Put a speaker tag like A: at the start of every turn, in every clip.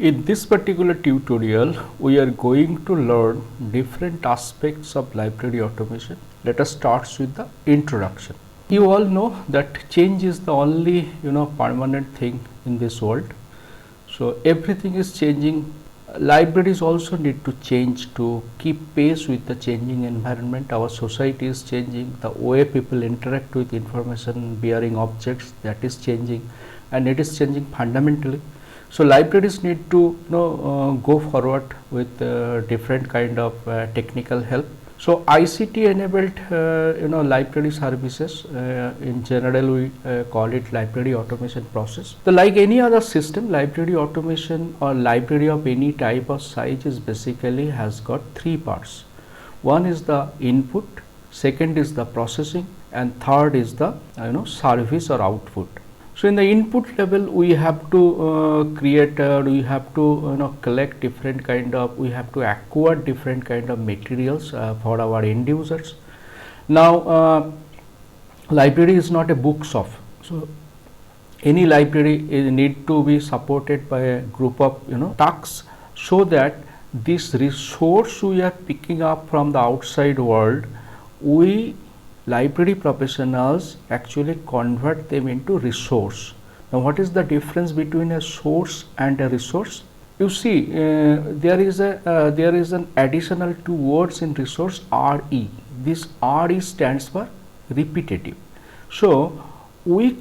A: In this particular tutorial, we are going to learn different aspects of library automation. Let us start with the introduction. You all know that change is the only permanent thing in this world. So everything is changing. Libraries also need to change to keep pace with the changing environment. Our society is changing. The way people interact with information bearing objects, that is changing, and it is changing fundamentally. So libraries need to go forward with different kind of technical help. So ICT enabled library services, in general we call it library automation process. So like any other system, library automation or library of any type or size is basically has got three parts. One is the input, second is the processing, and third is the service or output. So in the input level, we have to create, we have to collect different kind of, we have to acquire different kind of materials for our end users. Now, library is not a book shop. So any library need to be supported by a group of tasks, so that this resource we are picking up from the outside world, we library professionals actually convert them into resource. Now, what is the difference between a source and a resource? You see, there is an additional two words in resource, RE. This RE stands for repetitive. So we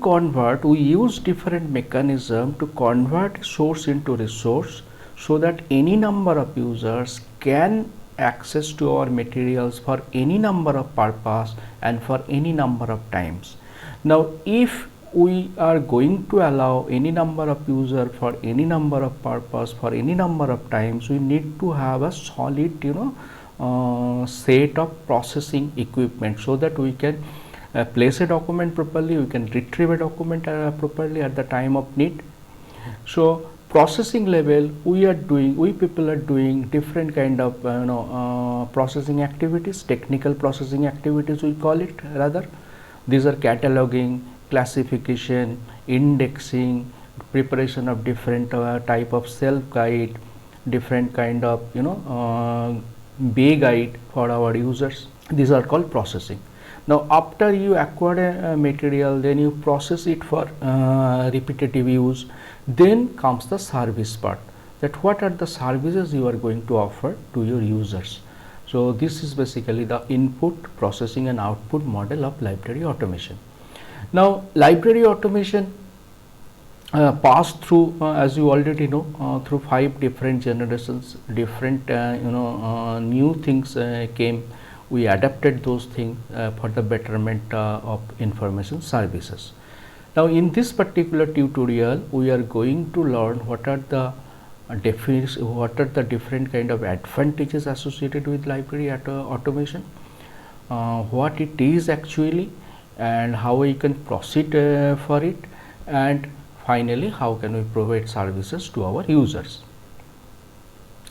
A: use different mechanism to convert source into resource, so that any number of users can access to our materials for any number of purpose and for any number of times. Now, if we are going to allow any number of user for any number of purpose for any number of times, we need to have a solid set of processing equipment, so that we can place a document properly, we can retrieve a document properly at the time of need. So processing level, we people are doing different kind of processing activities, technical processing activities we call it rather. These are cataloging, classification, indexing, preparation of different type of self guide, different kind of bay guide for our users. These are called processing. Now, after you acquire a material, then you process it for repetitive use. Then comes the service part, that what are the services you are going to offer to your users. So this is basically the input, processing and output model of library automation. Now, library automation passed through, as you already know, through 5 different generations. Different new things came. We adapted those things for the betterment of information services. Now, in this particular tutorial, we are going to learn what are the different kind of advantages associated with library automation, what it is actually, and how we can proceed for it, and finally how can we provide services to our users.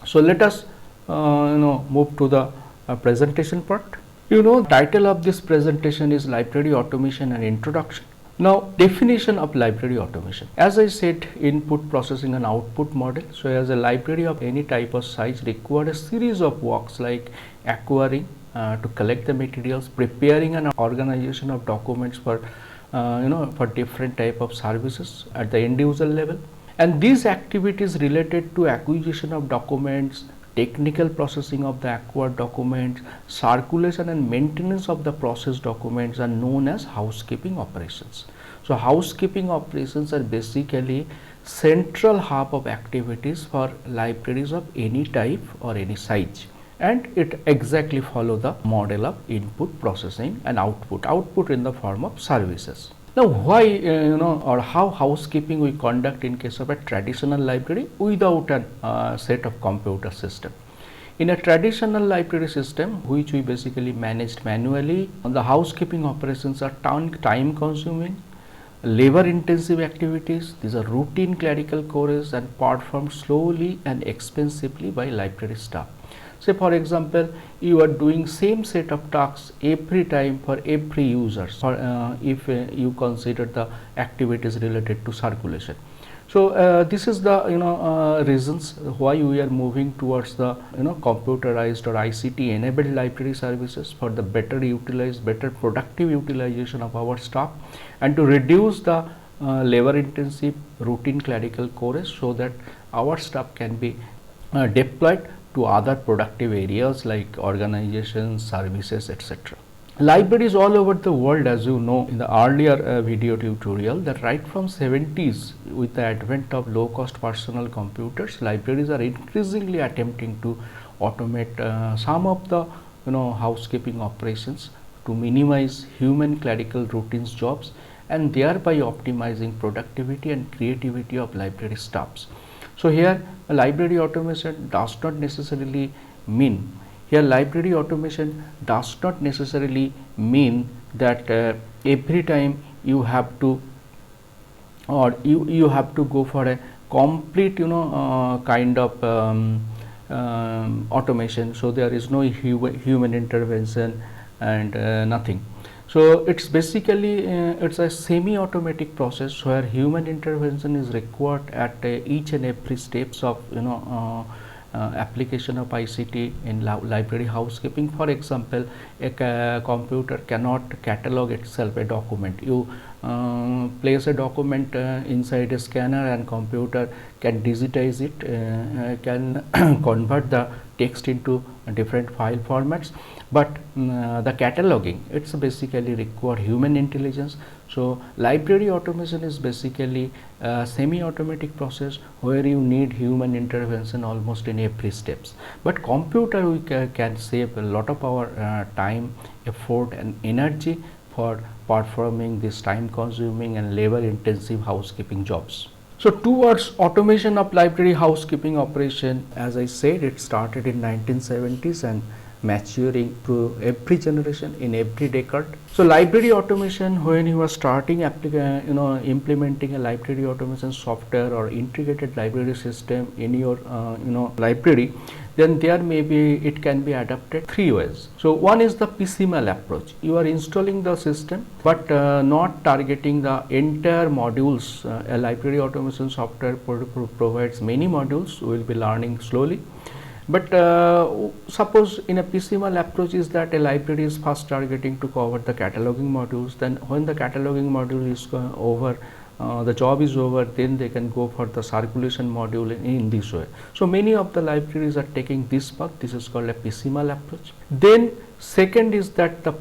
A: So let us move to the presentation part. Title of this presentation is Library Automation and Introduction. Now, definition of library automation. As I said, input, processing and output model. So as a library of any type or size require a series of works like acquiring to collect the materials, preparing and organization of documents for for different type of services at the end user level, and these activities related to acquisition of documents, technical processing of the acquired documents, circulation and maintenance of the processed documents are known as housekeeping operations. So housekeeping operations are basically central hub of activities for libraries of any type or any size, and it exactly follow the model of input, processing and output in the form of services. Now, why or how housekeeping we conduct in case of a traditional library without a set of computer system? In a traditional library system, which we basically managed manually, the housekeeping operations are time consuming, labor intensive activities. These are routine clerical chores and performed slowly and expensively by library staff. Say for example, you are doing same set of tasks every time for every user, or if you consider the activities related to circulation. So this is the reasons why we are moving towards the computerized or ICT enabled library services for the better productive utilization of our staff, and to reduce the labor intensive routine clerical chores, so that our staff can be deployed to other productive areas like organizations, services, etc. Libraries all over the world, as you know in the earlier video tutorial, that right from 70s, with the advent of low cost personal computers, libraries are increasingly attempting to automate some of the housekeeping operations to minimize human clerical routines jobs, and thereby optimizing productivity and creativity of library staffs. So here library automation does not necessarily mean library automation does not necessarily mean that every time you have to, or you have to go for a complete kind of automation. So there is no human intervention and nothing. So it's basically it's a semi-automatic process where human intervention is required at each and every steps of application of ICT in library housekeeping. For example, a computer cannot catalog itself a document. You place a document inside a scanner, and computer can digitize it, can convert the text into different file formats, but the cataloging, it's basically require human intelligence. So library automation is basically a semi-automatic process where you need human intervention almost in every steps, but computer we can save a lot of our time, effort and energy for performing this time consuming and labor intensive housekeeping jobs. So towards automation of library housekeeping operation, as I said, it started in 1970s and maturing through every generation in every decade. So library automation, when you are starting implementing a library automation software or integrated library system in your library, then there may be, it can be adapted three ways. So one is the piecemeal approach. You are installing the system but not targeting the entire modules. A library automation software provides many modules. We will be learning slowly. But suppose in a piecemeal approach is that a library is first targeting to cover the cataloging modules, then when the cataloging module is over, the job is over, then they can go for the circulation module in this way. So many of the libraries are taking this path. This is called a piecemeal approach. Then second is that the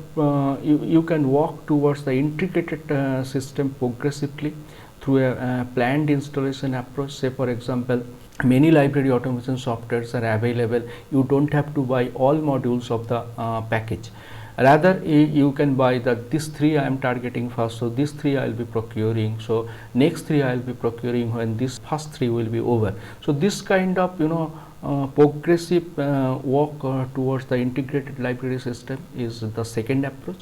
A: you can walk towards the integrated system progressively through a planned installation approach. Say for example, many library automation softwares are available. You don't have to buy all modules of the package. Rather, you can buy this three I am targeting first, so this three I will be procuring. So next three I will be procuring when this first three will be over. So this kind of progressive walk towards the integrated library system is the second approach.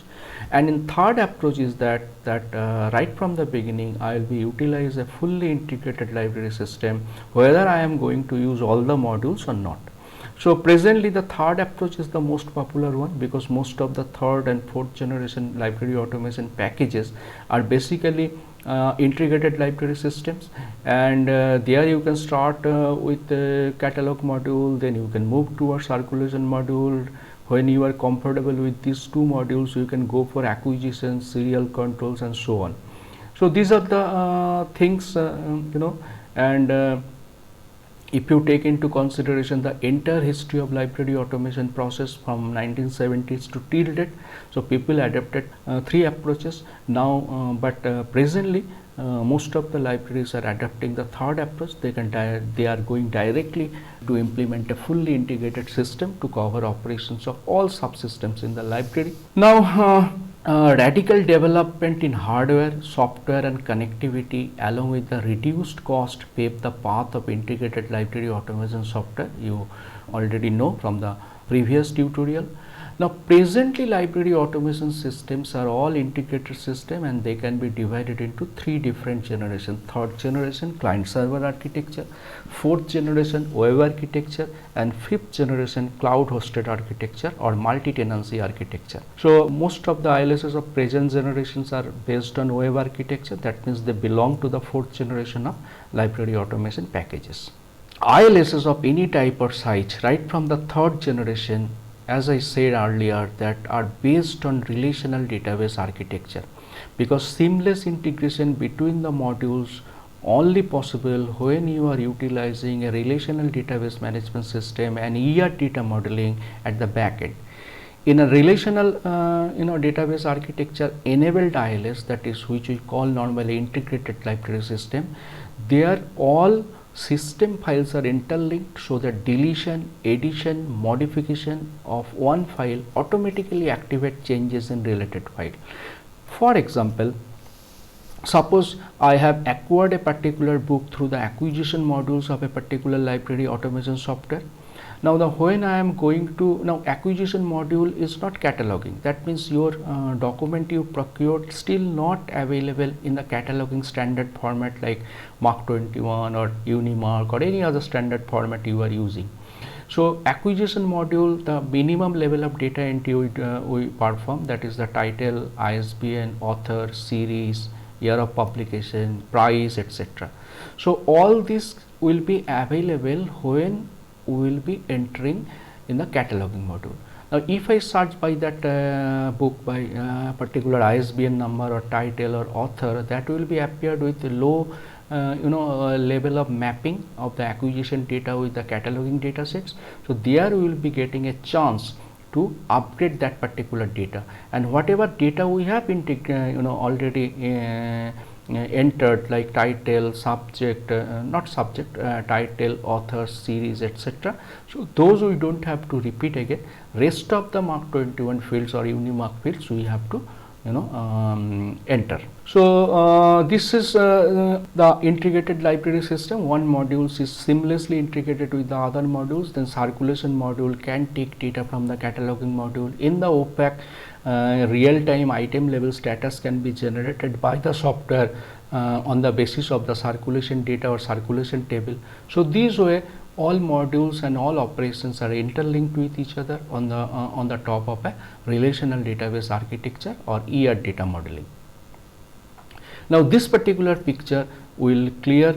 A: And in third approach is that right from the beginning I will be utilize a fully integrated library system, whether I am going to use all the modules or not. So presently the third approach is the most popular one, because most of the third and fourth generation library automation packages are basically integrated library systems, and there you can start with the catalog module, then you can move towards circulation module. When you are comfortable with these two modules, you can go for acquisition, serial controls and so on. So these are the things and if you take into consideration the entire history of library automation process from 1970s to till date, so people adapted three approaches now, but presently most of the libraries are adapting the third approach. They are going directly to implement a fully integrated system to cover operations of all subsystems in the library. Now radical development in hardware, software and connectivity along with the reduced cost paved the path of integrated library automation software. You already know from the previous tutorial. Now presently library automation systems are all integrated system, and they can be divided into three different generations: third generation client server architecture, fourth generation web architecture, and fifth generation cloud hosted architecture or multi-tenancy architecture. So most of the ILSs of present generations are based on web architecture. That means they belong to the fourth generation of library automation packages. ILSs of any type or size right from the third generation, as I said earlier, that are based on relational database architecture, because seamless integration between the modules only possible when you are utilizing a relational database management system and ER data modeling at the back end. In a relational database architecture enabled ILS, that is which we call normally integrated library system, there all system files are interlinked, so that deletion, addition, modification of one file automatically activate changes in related file. For example, suppose I have acquired a particular book through the acquisition modules of a particular library automation software. Now when I am going to, now acquisition module is not cataloging, that means your document you procured still not available in the cataloging standard format like Mark 21 or Unimark or any other standard format you are using. So acquisition module, the minimum level of data entry we perform, that is the title, ISBN, author, series, year of publication, price, etc. So all this will be available when we will be entering in the cataloging module. Now if I search by that book by particular ISBN number or title or author, that will be appeared with low level of mapping of the acquisition data with the cataloging data sets. So there we will be getting a chance to upgrade that particular data, and whatever data we have already entered, like title, subject, not subject, title, author, series, etc. So those we don't have to repeat again. Rest of the Mark 21 fields or Unimark fields we have to enter. So this is the integrated library system. One module is seamlessly integrated with the other modules. Then circulation module can take data from the cataloging module. In the OPAC, real-time item level status can be generated by the software on the basis of the circulation data or circulation table. So this way all modules and all operations are interlinked with each other on the top of a relational database architecture or ER data modeling. Now this particular picture will clear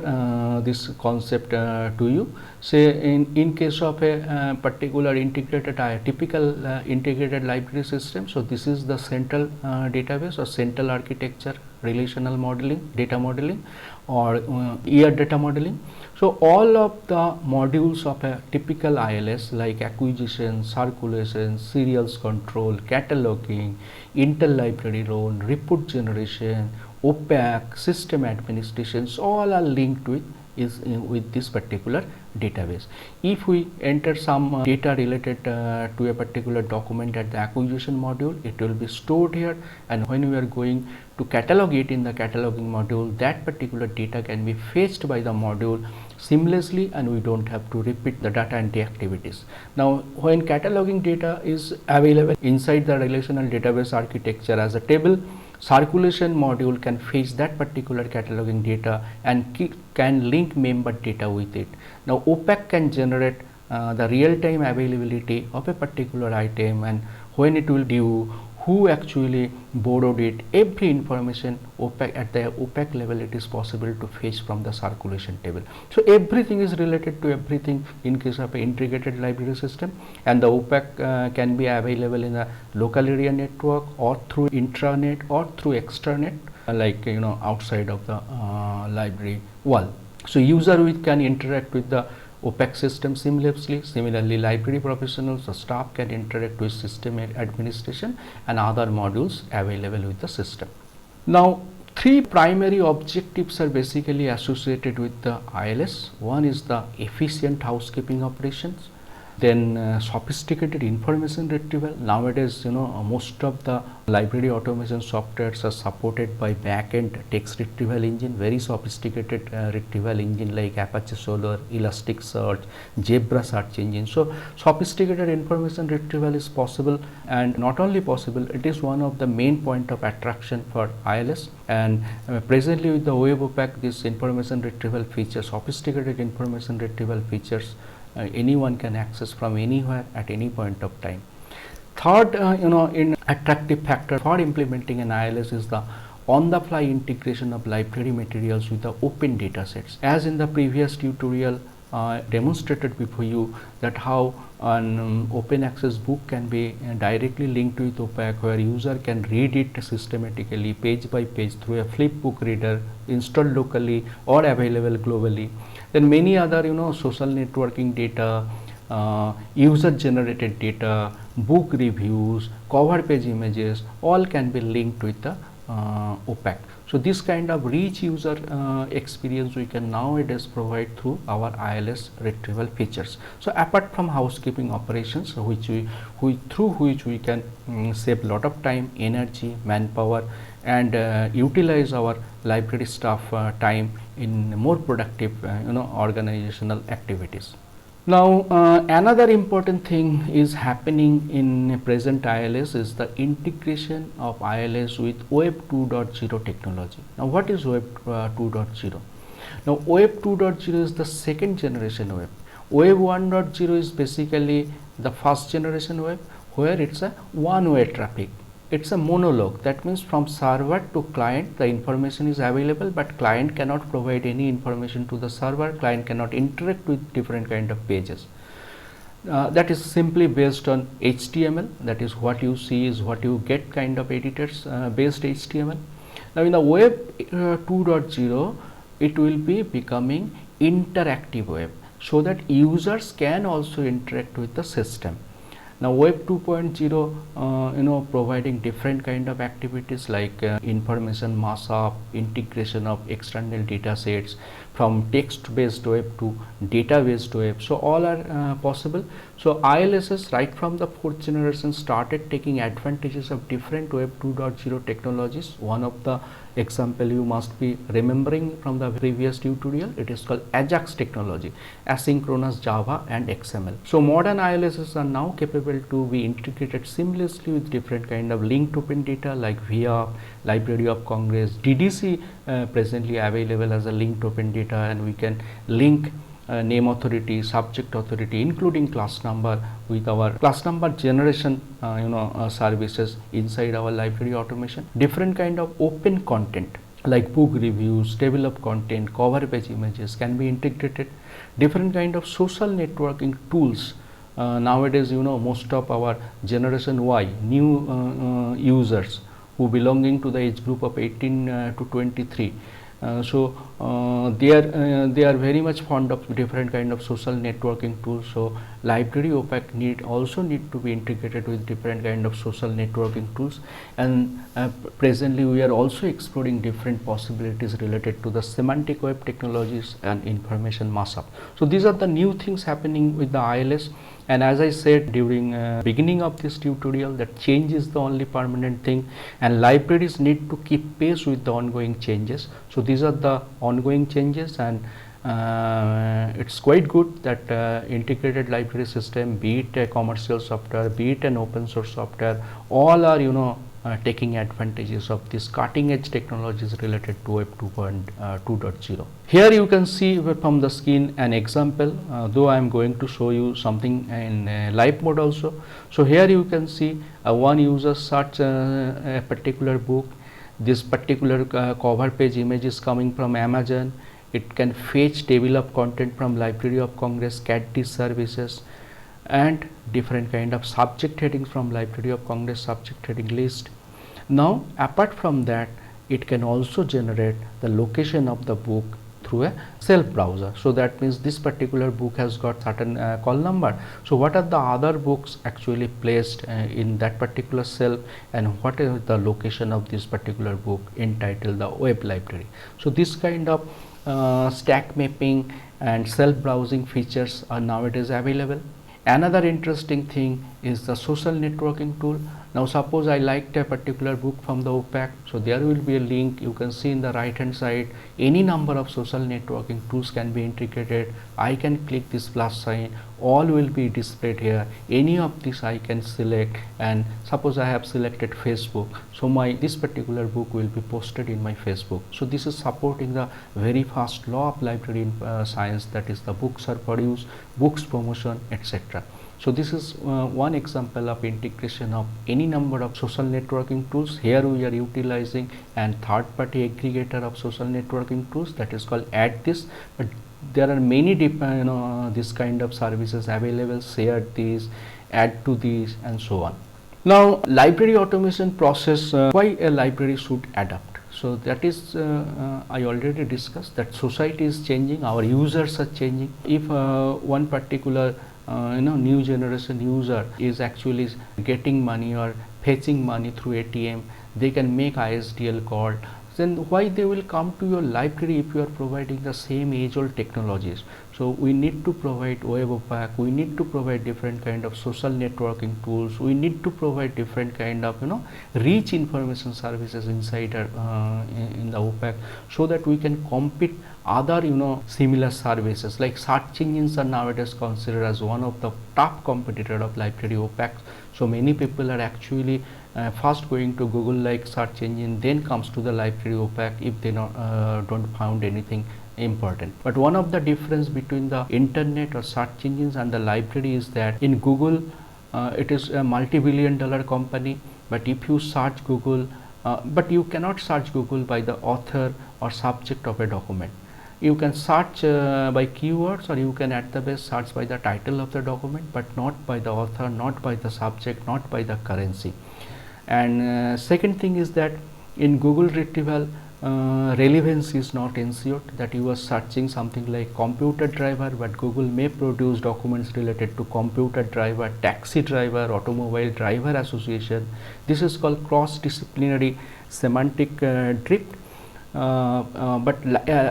A: this concept to you. Say in case of a particular integrated typical integrated library system, so this is the central database or central architecture, relational modeling, data modeling, or ER data modeling. So all of the modules of a typical ILS like acquisition, circulation, serials control, cataloging, interlibrary loan, report generation, OPAC, system administrations, all are linked with this particular database. If we enter some data related to a particular document at the acquisition module, it will be stored here, and when we are going to catalog it in the cataloging module, that particular data can be fetched by the module seamlessly, and we don't have to repeat the data entry activities. Now when cataloging data is available inside the relational database architecture as a table, circulation module can fetch that particular cataloging data and can link member data with it. Now OPAC can generate the real-time availability of a particular item and when it will due, who actually borrowed it, every information OPAC at the OPAC level it is possible to fetch from the circulation table. So everything is related to everything in case of an integrated library system, and the OPAC can be available in a local area network or through intranet or through extranet, like outside of the library wall. So user can interact with the OPAC system seamlessly. Similarly, library professionals or staff can interact with system administration and other modules available with the system. Now, three primary objectives are basically associated with the ILS. One is the efficient housekeeping operations. Then sophisticated information retrieval. Nowadays, most of the library automation softwares are supported by back-end text retrieval engine, very sophisticated retrieval engine like Apache Solr, Elasticsearch, Zebra search engine. So sophisticated information retrieval is possible, and not only possible, it is one of the main point of attraction for ILS. And presently with the web OPAC, this information retrieval features, sophisticated information retrieval features, anyone can access from anywhere at any point of time. Third, in attractive factor for implementing an ILS is the on-the-fly integration of library materials with the open data sets. As in the previous tutorial, demonstrated before you that how an open access book can be directly linked with OPAC, where user can read it systematically page by page through a flipbook reader installed locally or available globally. Then many other social networking data, user generated data, book reviews, cover page images, all can be linked with the OPAC. So this kind of rich user experience we can nowadays provide through our ILS retrieval features. So apart from housekeeping operations, through which we can save lot of time, energy, manpower, and utilize our library staff time in more productive organizational activities. Now another important thing is happening in present ILS is the integration of ILS with Web 2.0 technology. Now what is Web 2.0? Now Web 2.0 is the second generation web. Web 1.0 is basically the first generation web, where it's a one-way traffic. It's a monologue. That means from server to client the information is available, but client cannot provide any information to the server. Client cannot interact with different kind of pages. That is simply based on HTML. That is what you see is what you get kind of editors based HTML. Now in the Web 2.0 it will be becoming interactive web, so that users can also interact with the system. Now Web 2.0 providing different kind of activities like information mashup, integration of external data sets, from text based web to data based web. So all are possible. So ILSs right from the fourth generation started taking advantages of different Web 2.0 technologies. One of the example you must be remembering from the previous tutorial, it is called AJAX technology, asynchronous Java and XML. So modern ILSs are now capable to be integrated seamlessly with different kind of linked open data like VIA, Library of Congress, DDC presently available as a linked open data, and we can link name authority, subject authority, including class number with our class number generation services inside our library automation. Different kind of open content like book reviews, table of content, cover page images can be integrated. Different kind of social networking tools. Nowadays most of our generation Y new users who belonging to the age group of 18 to 23, they are very much fond of different kind of social networking tools. So library OPAC also need to be integrated with different kind of social networking tools, and presently we are also exploring different possibilities related to the semantic web technologies and information mashup. So these are the new things happening with the ILS. And as I said during beginning of this tutorial, that change is the only permanent thing, and libraries need to keep pace with the ongoing changes. So these are the ongoing changes, and it's quite good that integrated library system, be it a commercial software, be it an open source software, all are taking advantages of this cutting edge technologies related to Web 2.0. Here you can see from the screen an example, though I am going to show you something in live mode also. So here you can see one user search a particular book. This particular cover page image is coming from Amazon. It can fetch table of content from Library of Congress, CAT services, and different kind of subject headings from Library of Congress subject heading list. Now apart from that, it can also generate the location of the book through a self browser. So that means this particular book has got certain call number. So what are the other books actually placed in that particular shelf, and what is the location of this particular book entitled the web library. So this kind of stack mapping and self browsing features are nowadays available. Another interesting thing is the social networking tool. Now suppose I liked a particular book from the OPAC, so there will be a link. You can see in the right hand side any number of social networking tools can be integrated. I can click this plus sign, all will be displayed here. Any of this I can select, and suppose I have selected Facebook, so this particular book will be posted in my Facebook. So this is supporting the very first law of library science, that is the books are produced, books promotion, etc. So this is one example of integration of any number of social networking tools. Here we are utilizing and third-party aggregator of social networking tools, that is called AddThis. But there are many this kind of services available. Share these, add to these, and so on. Now, library automation process, why a library should adapt. So that is I already discussed that society is changing, our users are changing. If one particular new generation user is actually getting money or fetching money through ATM, they can make ISDL call. Then why they will come to your library if you are providing the same age old technologies? So we need to provide web OPAC, we need to provide different kind of social networking tools, we need to provide different kind of rich information services inside in the OPAC, so that we can compete other similar services. Like search engines are nowadays considered as one of the top competitor of library OPAC. So many people are actually first going to Google like search engine, then comes to the library OPAC if they don't found anything important. But one of the difference between the internet or search engines and the library is that in Google it is a multi-billion-dollar company, but if you search Google, but you cannot search Google by the author or subject of a document. You can search by keywords, or you can at the best search by the title of the document, but not by the author, not by the subject, not by the currency. And second thing is that in Google retrieval, relevance is not ensured, that you are searching something like computer driver, but Google may produce documents related to computer driver, taxi driver, automobile driver association. This is called cross-disciplinary semantic drift. But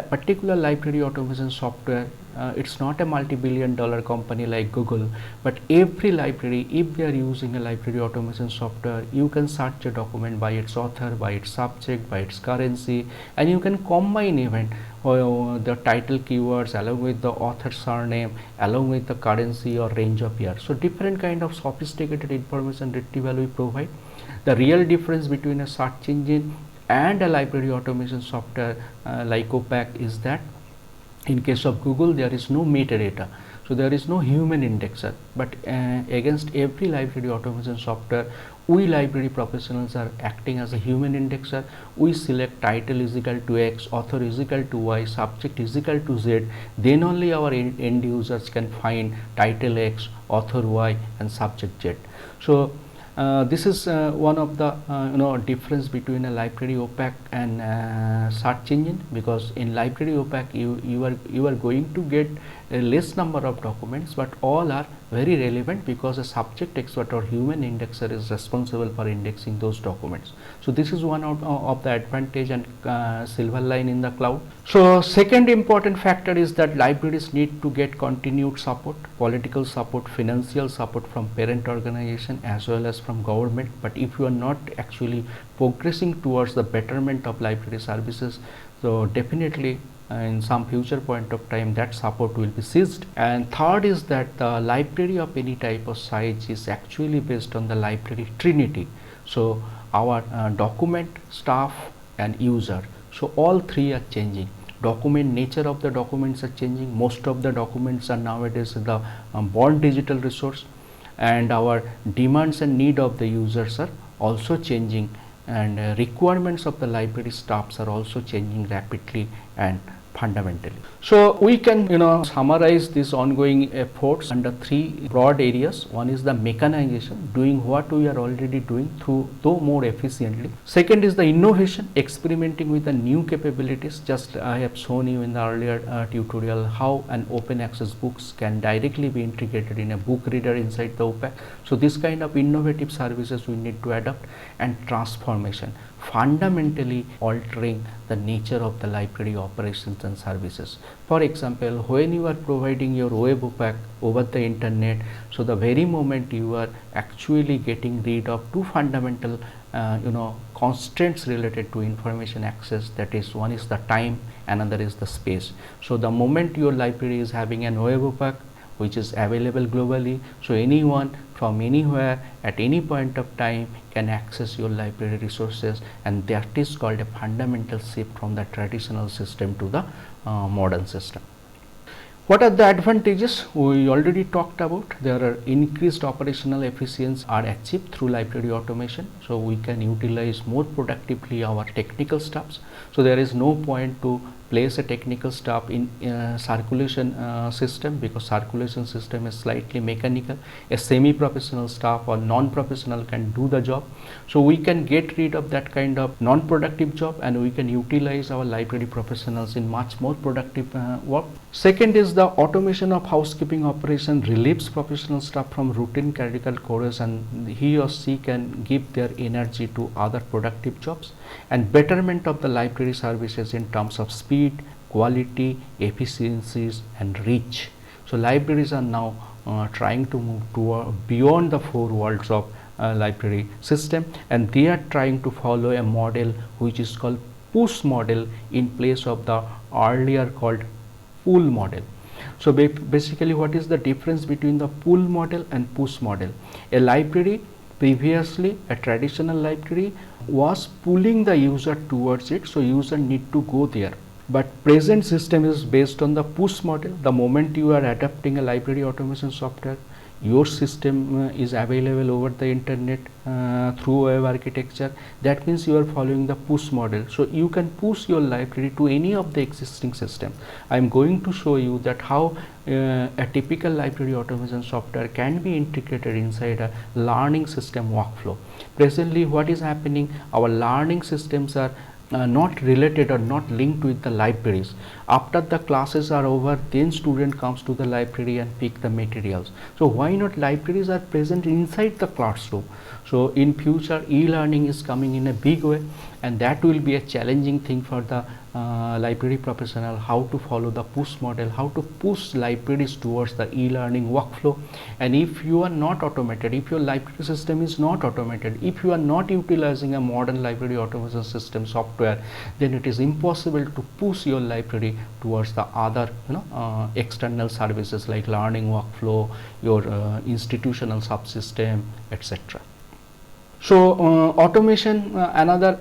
A: particular library automation software, it's not a multi-billion-dollar company like Google, but every library, if they are using a library automation software, you can search a document by its author, by its subject, by its currency, and you can combine even the title keywords along with the author surname, along with the currency or range of year. So different kind of sophisticated information retrieval we provide. The real difference between a search engine and a library automation software like OPAC is that in case of Google there is no metadata, so there is no human indexer, but against every library automation software, we library professionals are acting as a human indexer. We select title is equal to X, author is equal to Y, subject is equal to Z, then only our end users can find title X, author Y, and subject Z. So this is one of the difference between a library OPAC and search engine, because in library OPAC you are going to get a less number of documents, but all are very relevant because a subject expert or human indexer is responsible for indexing those documents. So this is one of the advantage and silver line in the cloud. So second important factor is that libraries need to get continued support, political support, financial support from parent organization as well as from government. But if you are not actually progressing towards the betterment of library services, so definitely in some future point of time that support will be ceased. And third is that the library of any type of size is actually based on the library trinity. So our document, staff, and user, so all three are changing. Document, nature of the documents are changing. Most of the documents are nowadays the born digital resource, and our demands and need of the users are also changing, and requirements of the library staffs are also changing rapidly and fundamentally. So we can summarize these ongoing efforts under three broad areas. One is the mechanization, doing what we are already doing though more efficiently. Second is the innovation, experimenting with the new capabilities. Just I have shown you in the earlier tutorial how an open access books can directly be integrated in a book reader inside the OPAC. So this kind of innovative services we need to adopt. And transformation. fundamentally altering the nature of the library operations and services. For example, when you are providing your web pack over the internet, so the very moment you are actually getting rid of two fundamental constraints related to information access, that is, one is the time, another is the space. So the moment your library is having an web pack which is available globally, so anyone from anywhere at any point of time can access your library resources, and that is called a fundamental shift from the traditional system to the modern system. What are the advantages? We already talked about. There are increased operational efficiency are achieved through library automation, so we can utilize more productively our technical staffs. So there is no point to place a technical staff in circulation system, because circulation system is slightly mechanical. A semi-professional staff or non-professional can do the job, so we can get rid of that kind of non-productive job and we can utilize our library professionals in much more productive work. Second is the automation of housekeeping operation relieves professional staff from routine clerical chores, and he or she can give their energy to other productive jobs. And betterment of the library services in terms of speed, quality, efficiencies and reach. So libraries are now trying to move to beyond the four walls of library system, and they are trying to follow a model which is called push model in place of the earlier called pull model. So basically, what is the difference between the pull model and push model? A library, previously a traditional library, was pulling the user towards it, so user need to go there. But present system is based on the push model. The moment you are adapting a library automation software, your system is available over the internet through web architecture. That means you are following the push model, so you can push your library to any of the existing system. I am going to show you that how a typical library automation software can be integrated inside a learning system workflow. Presently, what is happening, our learning systems are not related or not linked with the libraries. After the classes are over, then student comes to the library and pick the materials. So why not libraries are present inside the classroom? So in future, e-learning is coming in a big way, and that will be a challenging thing for the library professional, how to follow the push model, how to push libraries towards the e-learning workflow. And if you are not automated, if your library system is not automated, if you are not utilizing a modern library automation system software, then it is impossible to push your library towards the other external services like learning workflow, your institutional subsystem, etc. So automation, another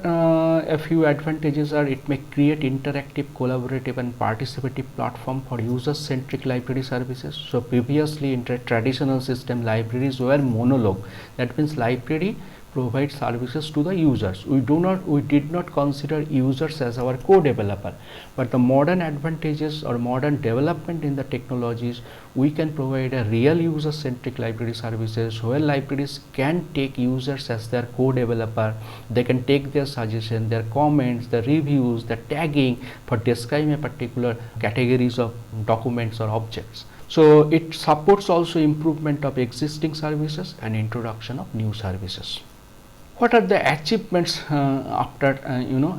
A: a few advantages are it may create interactive, collaborative and participative platform for user-centric library services. So previously in traditional system, libraries were monologue. That means library provide services to the users. We did not consider users as our co-developer, but the modern advantages or modern development in the technologies, we can provide a real user-centric library services where libraries can take users as their co-developer. They can take their suggestions, their comments, the reviews, the tagging for describing a particular categories of documents or objects. So it supports also improvement of existing services and introduction of new services. What are the achievements after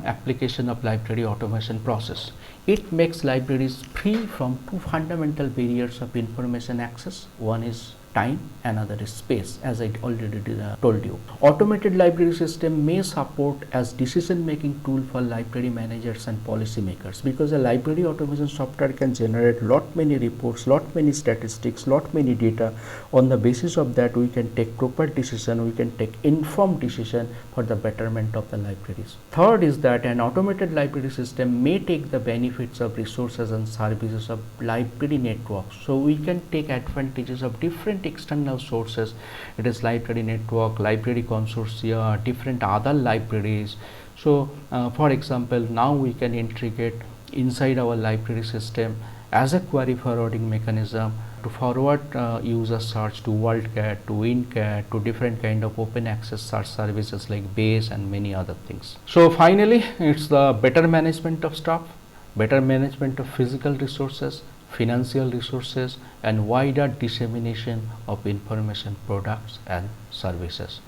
A: application of library automation process? It makes libraries free from two fundamental barriers of information access. One is time, another is space, as I already told you. Automated library system may support as decision making tool for library managers and policy makers, because a library automation software can generate lot many reports, lot many statistics, lot many data. On the basis of that, we can take proper decision, we can take informed decision for the betterment of the libraries. Third is that an automated library system may take the benefits of resources and services of library networks. So we can take advantages of different external sources. It is library network, library consortia, different other libraries. So for example, now we can integrate inside our library system as a query forwarding mechanism to forward user search to WorldCat, to WinCat, to different kind of open access search services like Base and many other things. So finally, it's the better management of staff, better management of physical resources, financial resources and wider dissemination of information products and services.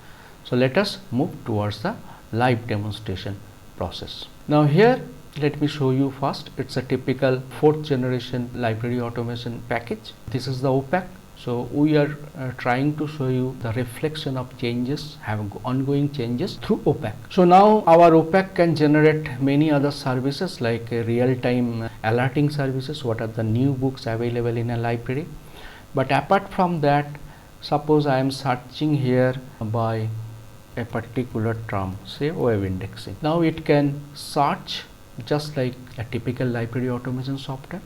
A: So let us move towards the live demonstration process. Now here let me show you first, it's a typical 4th generation library automation package. This is the OPAC. So we are trying to show you the reflection of changes, have ongoing changes through OPAC. So now our OPAC can generate many other services like real-time alerting services, what are the new books available in a library. But apart from that, suppose I am searching here by a particular term, say web indexing. Now it can search just like a typical library automation software.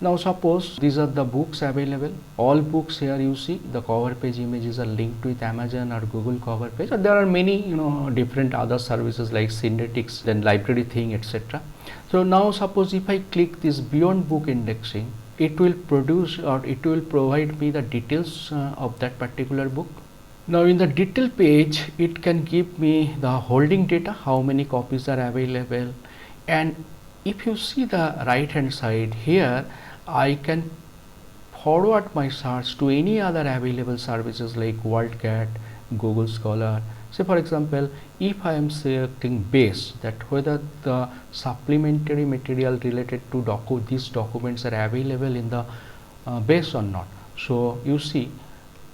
A: Now suppose these are the books available, all books here you see the cover page images are linked with Amazon or Google cover page, or there are many different other services like Synthetix, then library thing, etc. So now suppose if I click this beyond book indexing, it will produce or it will provide me the details of that particular book. Now in the detail page it can give me the holding data, how many copies are available, and if you see the right hand side here, I can forward my search to any other available services like WorldCat, Google Scholar. Say for example, if I am selecting base, that whether the supplementary material related to these documents are available in the base or not. So you see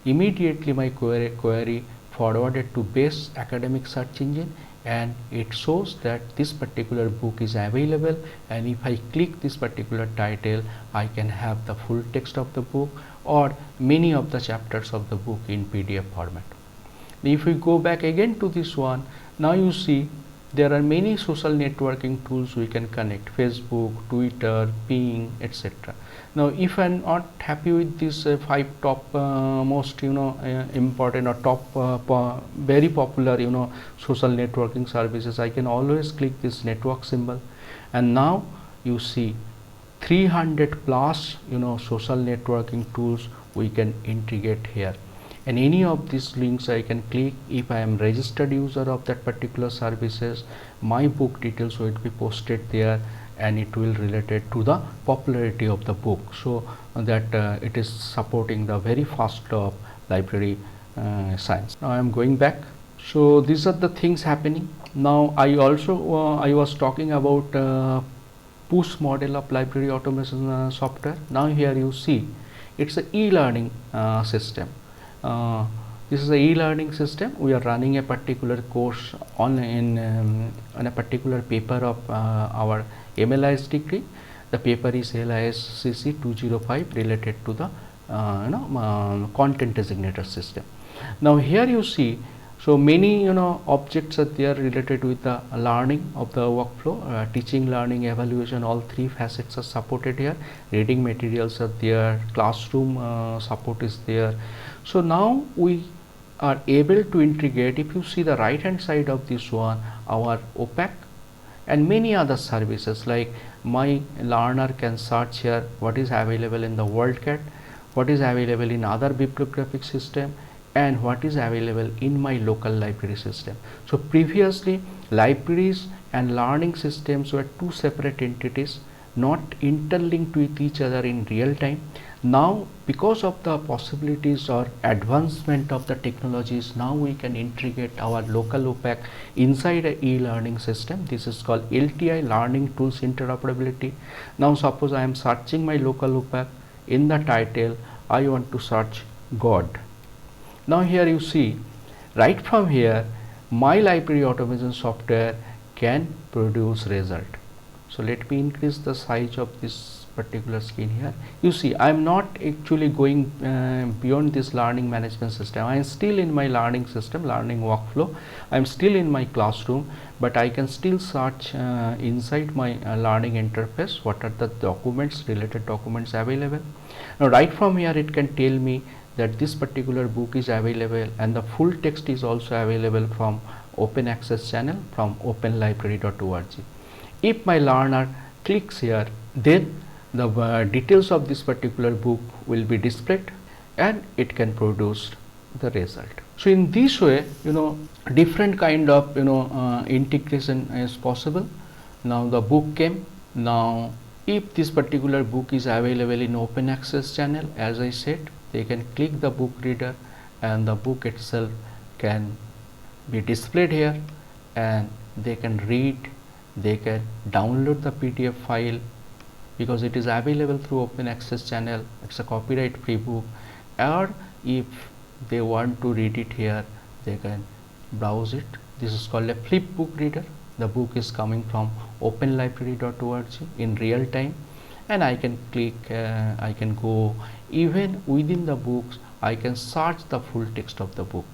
A: immediately my query forwarded to base academic search engine, and it shows that this particular book is available, and if I click this particular title, I can have the full text of the book or many of the chapters of the book in PDF format. If we go back again to this one, now you see there are many social networking tools we can connect, Facebook, Twitter, Ping, etc. Now if I am not happy with these 5 top most important or top very popular social networking services, I can always click this network symbol, and now you see 300 plus social networking tools we can integrate here, and any of these links I can click. If I am registered user of that particular services, my book details will be posted there, and it will related to the popularity of the book, so that it is supporting the very fast of library science. Now I am going back. So these are the things happening. Now I also I was talking about push model of library automation software. Now here you see it's a e-learning system. This is a e-learning system. We are running a particular course on a particular paper of our MLIS degree. The paper is LISCC 205 related to the content designator system. Now here you see, so many objects are there related with the learning of the workflow, teaching, learning, evaluation, all 3 facets are supported here. Reading materials are there, classroom support is there. So now we are able to integrate, if you see the right hand side of this one, our OPAC and many other services, like my learner can search here what is available in the WorldCat, what is available in other bibliographic system, and what is available in my local library system. So previously libraries and learning systems were 2 separate entities, not interlinked with each other in real time. Now because of the possibilities or advancement of the technologies, now we can integrate our local OPAC inside a e-learning system. This is called LTI, Learning Tools Interoperability. Now suppose I am searching my local OPAC, in the title I want to search God. Now here you see, right from here my library automation software can produce result. So let me increase the size of this particular screen here. You see I am not actually going beyond this learning management system. I am still in my learning system, learning workflow. I am still in my classroom, but I can still search inside my learning interface what are the documents, related documents available. Now right from here it can tell me that this particular book is available, and the full text is also available from open access channel from openlibrary.org. If my learner clicks here, then the details of this particular book will be displayed and it can produce the result. So in this way, different kind of integration is possible. Now the book came. Now if this particular book is available in open access channel, as I said, they can click the book reader and the book itself can be displayed here, and they can read, they can download the PDF file because it is available through open access channel. It's a copyright free book. Or if they want to read it here, they can browse it. This is called a flip book reader. The book is coming from openlibrary.org in real time, and I can click, I can go even within the books, I can search the full text of the book.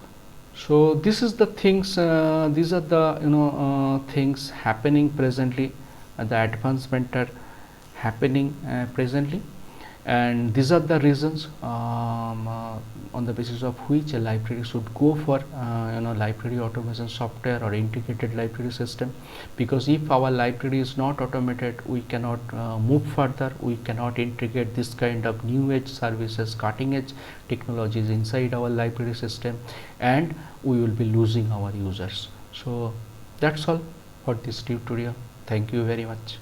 A: So this is the things, these are the things happening presently, the advancement are happening presently, and these are the reasons on the basis of which a library should go for library automation software or integrated library system. Because if our library is not automated, we cannot move further, we cannot integrate this kind of new age services, cutting edge technologies inside our library system, and we will be losing our users. So that's all for this tutorial. Thank you very much.